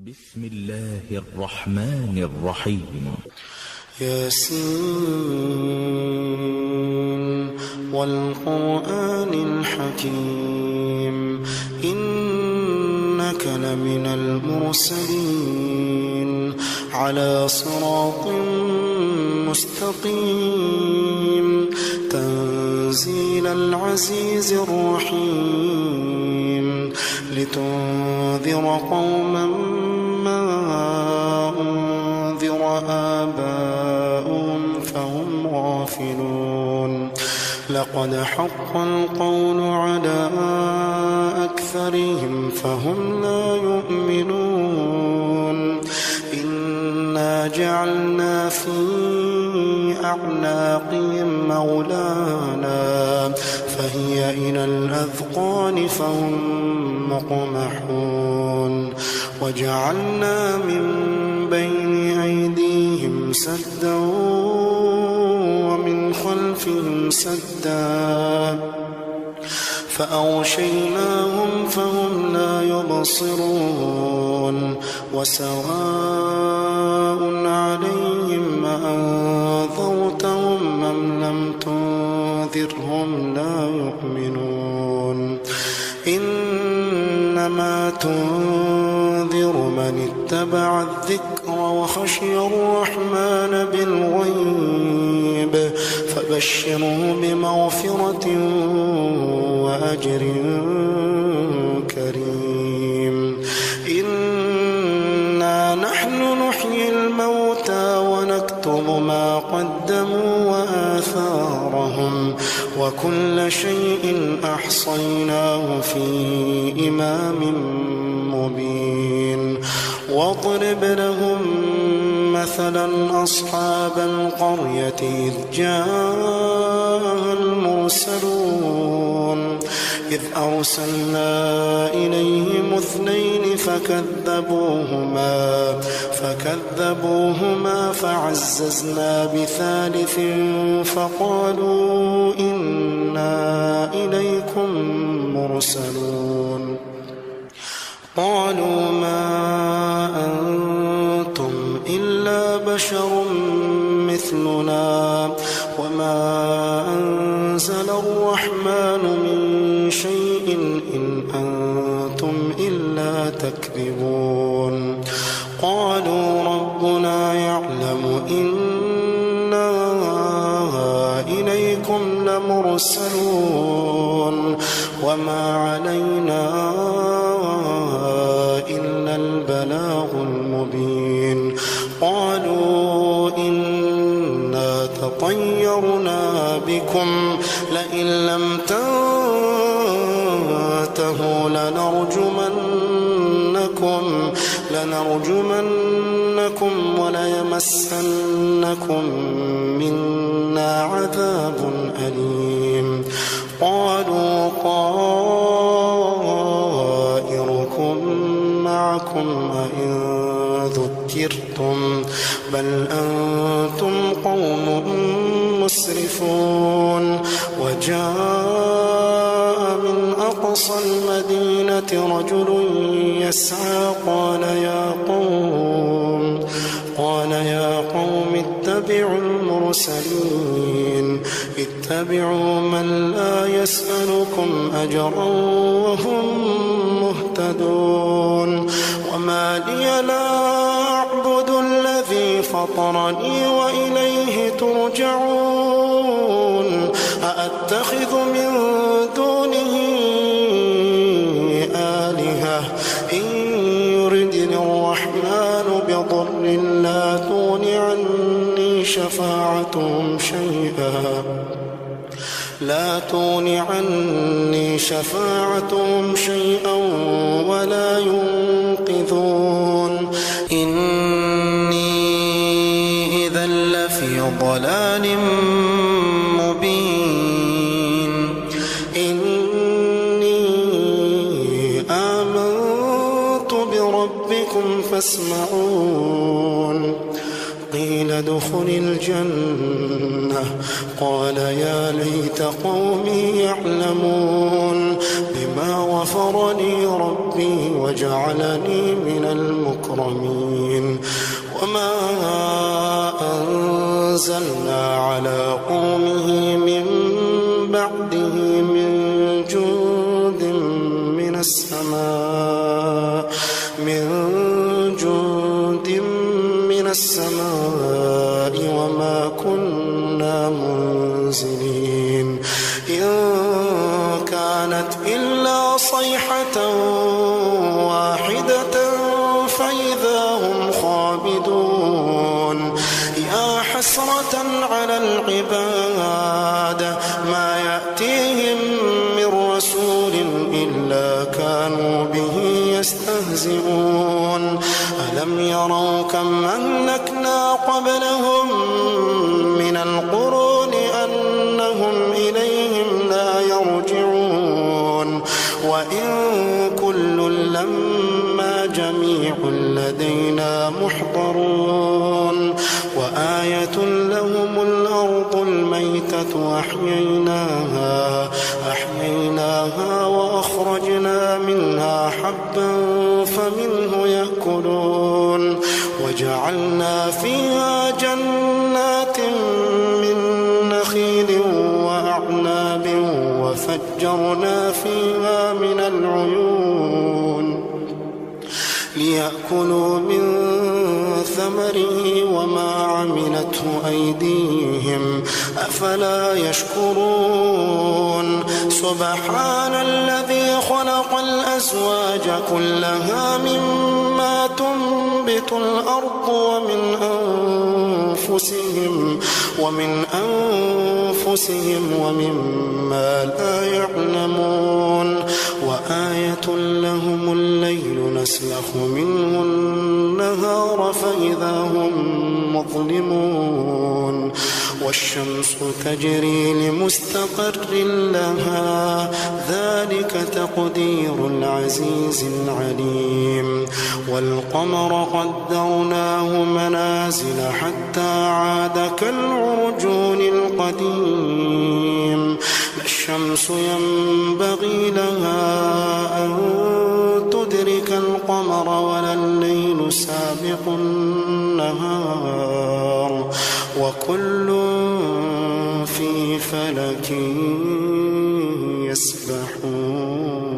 بسم الله الرحمن الرحيم. ياسين والقرآن الحكيم إنك لمن المرسلين على صراط مستقيم تنزيل العزيز الرحيم لتنذر قوما ما أنذر آباؤهم فهم غافلون لقد حق القول على أكثرهم فهم لا يؤمنون إنا جعلنا في أعناقهم مغلالا فهي إلى الأذقان فهم مقمحون وجعلنا من بين أيديهم سدا ومن خلفهم سدا فأغشيناهم فهم لا يبصرون وسواء عليهم أنذرتهم أم لم تنذرهم لا يؤمنون إنما تنذر من اتبع الذكر وخشي الرحمن بالغيب فبشره بمغفرة وأجر كريم إنا نحن نحيي الموتى ونكتب ما قدموا وآثارهم وكل شيء أحصيناه في إمام مبين واضرب لهم مثلا أصحاب القرية إذ جاء المرسلون إذ أرسلنا إليهم اثنين فكذبوهما فعززنا بثالث فقالوا إنا إليكم مرسلون قالوا ما أنتم إلا بشر مثلنا وما أنزل الرحمن من شيء إن أنتم إلا تكذبون قالوا ربنا يعلم إنا إليكم لمرسلون وما علينا إلا البلاغ المبين قالوا إنا تطيرنا بكم لئن لم تنتهوا لنرجمنكم وليمسنكم منا عذاب أليم قالوا طائركم معكم أئن ذكرتم بل أنتم قوم مسرفون وجاء من أقصى المدينة رجل يسعى قال يا قوم اتبعوا المرسلين اتبعوا من لا يسألكم أجرا وهم مهتدون وما لي لا أعبد الذي فطرني وإليه ترجعون أأتخذ من دونه آلهة إن يردني الرحمن بضر لا تغن عني شفاعتهم شيئا ولا ينقذون إني إذا لفي ضلال مبين إني آمنت بربكم فاسمعون قيل ادخل الجنة قال يا ليت قومي يعلمون بما غفر لي ربي وجعلني من المكرمين وما أنزلنا على قومه من بعده من جند من السماء وما كنا منزلين إن كانت إلا صيحة واحدة فإذا هم خامدون يا حسرة على العباد ما يأتيهم من رسول إلا كانوا به يستهزئون ألم يروا كم أهلكنا قبلهم من القرون أنهم إليهم لا يرجعون وإن كل لما جميع لدينا محضرون وآية لهم الأرض الميتة أحييناها وأخرجنا منها حبا فمنه يأكلون وجعلنا فيها جنات من نخيل وأعناب وفجرنا فيها من العيون ليأكلوا من ثمره وما عملته أيديهم أفلا يشكرون سبحان الذي خلق الأزواج كلها مما تنبت الأرض ومن أنفسهم ومما لا يعلمون وآية لهم الليل نسلخ منه النهار فإذا هم مظلمون والشمس تجري لمستقر لها ذلك تقدير العزيز العليم والقمر قدرناه منازل حتى عاد كالعرجون القديم لا الشمس ينبغي لها أن تدرك القمر ولا الليل سابق النهار وكل في فلك يسبحون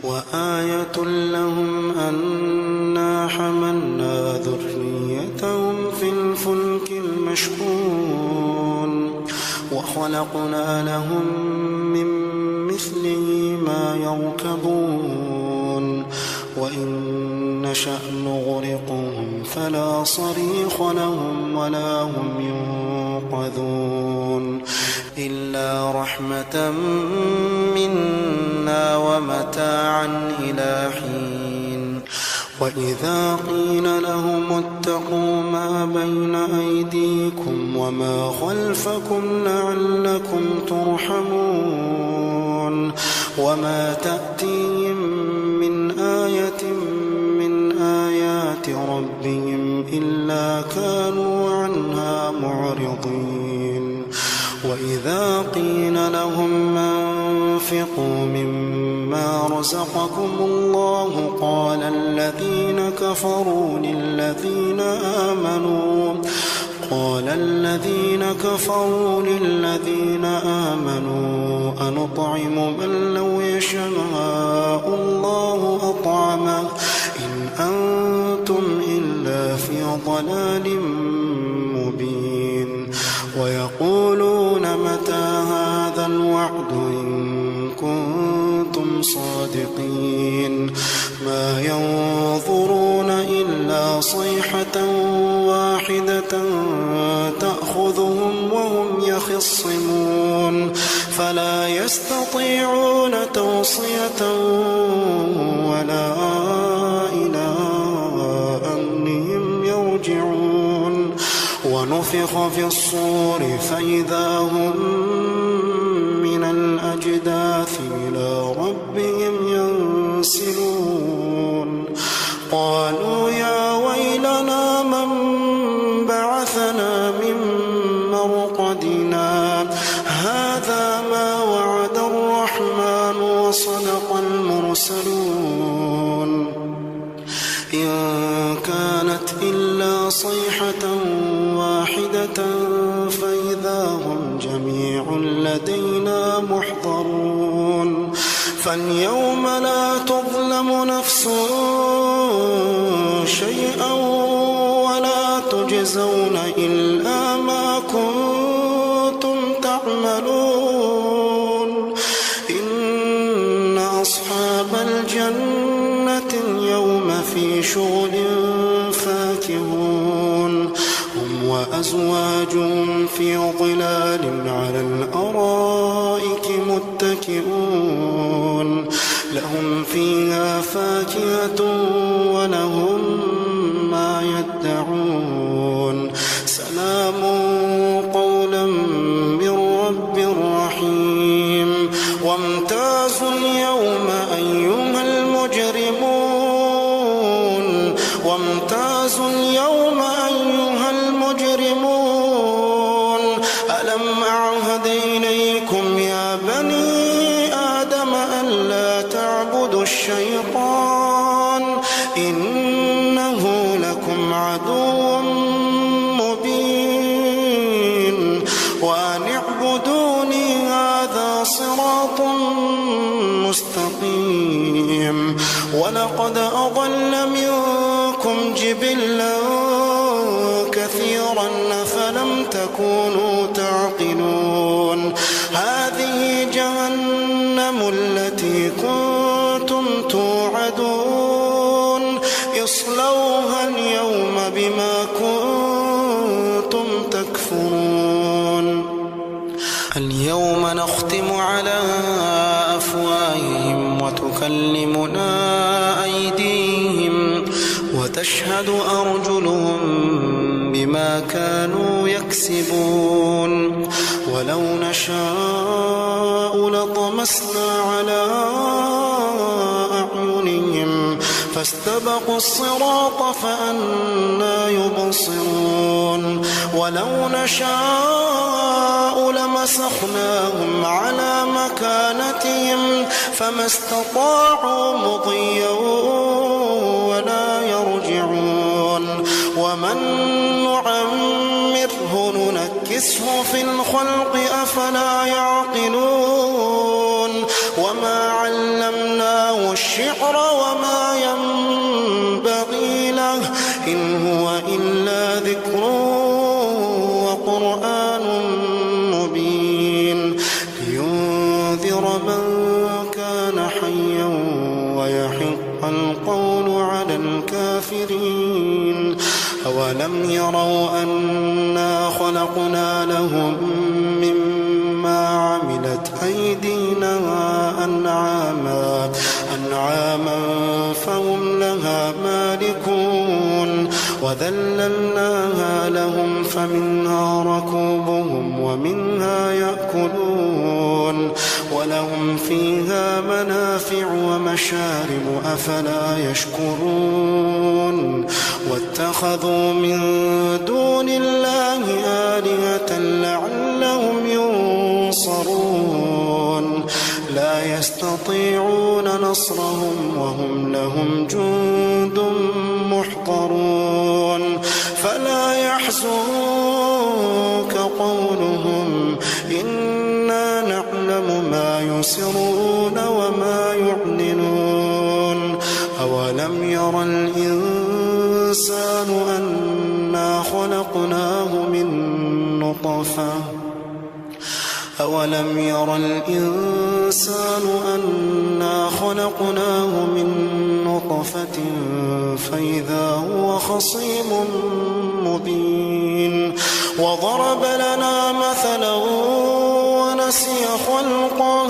وآية لهم أنا حملنا ذريتهم في الفلك المشحون وخلقنا لهم من مثله ما يركبون وإن نشأ نغرقهم فلا صريخ لهم ولا هم ينقذون إلا رحمة منا ومتاعا إلى حين وإذا قيل لهم اتقوا ما بين أيديكم وما خلفكم لعلكم ترحمون وما تأتيهم من آية من آيات ربهم إلا كانوا عنها معرضين وإذا قيل لهم أنفقوا مما رزقكم الله قال الذين كفروا للذين آمنوا أنطعم من لو يشاء الله أطعمه إن أنتم إلا في ضلال مبين ويقولون متى هذا الوعد إن كنتم صادقين ما ينظرون إلا صيحة واحدة تأخذهم وهم يخصمون فلا يستطيعون توصية ولا إلى أهلهم يرجعون ونفخ في الصور فإذا هم من الأجداث إلى ربهم ينسلون قالوا يا ويلنا من بعثنا من مرقدنا هذا ما وعد صيحة واحدة فإذا هم جميع لدينا محضرون فاليوم لا تظلم نفس شيئا ولا تجزون إلا ما كنتم تعملون إن أصحاب الجنة اليوم في شغل فاكهون هم وأزواجهم في ظلال على الأرائك متكئون لهم فيها فاكهة ولهم ما يدعون سلام قولا من رب رحيم وامتازوا اليوم أيها المجرمون وامتازوا اليوم أيها المجرمون ألم أعهد إليكم يا بني آدم ألا تعبدوا الشيطان إنه لكم عدو مبين وأن اعبدوني هذا صراط مستقيم ولقد أضل منكم جبلا كثيرا أفلم تكونوا تعقلون هذه جهنم التي كنتم توعدون اصلوها اليوم بما كنتم تكفرون اليوم نختم على أفواههم وتكلمنا أيديهم وتشهد أرجلهم بما كانوا يكسبون ولو نشاء لطمسنا على أعينهم فاستبقوا الصراط فأنى يبصرون ولو نشاء لمسخناهم على مكانتهم فما استطاعوا مضيا ولا يرجعون ومن نعمره ننكسه في الخلق أفلا يعقلون وما علمناه الشعر وما ينبغي له إن هو إلا ذكر وقرآن مبين لينذر من كان حيا ويحق القول على الكافرين أولم يروا أنا خلقنا لهم مما عملت أيدينا أنعاما فهم لها مالكون وذللناها لهم فمنها ركوبهم ومنها يأكلون ولهم فيها منافع ومشارب أفلا يشكرون واتخذوا من دون الله آلهة لعلهم ينصرون لا يستطيعون نصرهم وهم لهم جند محضرون فلا يحزنك قولهم إنا نعلم ما يسرون وما يعلنون أولم ير الإنسان أنا خلقناه من نطفة أولم ير الإنسان أنا خلقناه من نطفة فإذا هو خصيم مبين وضرب لنا مثلا ونسي خلقه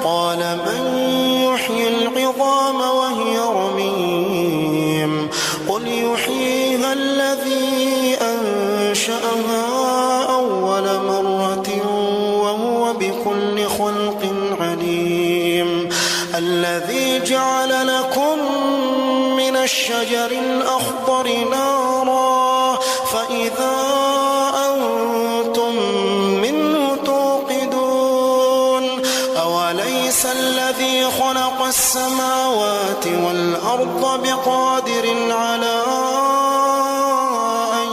قال من يحيي العظام وهي رميم قل يحييها الذي أنشأها أول مرة وهو بكل خلق عليم الذي جعل لكم من الشجر الأخضر نارا فإذا أنتم منه توقدون أوليس الذي خلق السماوات والأرض بقادر على أن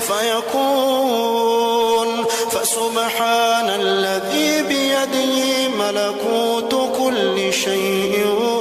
فيكون فسبحان الذي بيده ملكوت كل شيء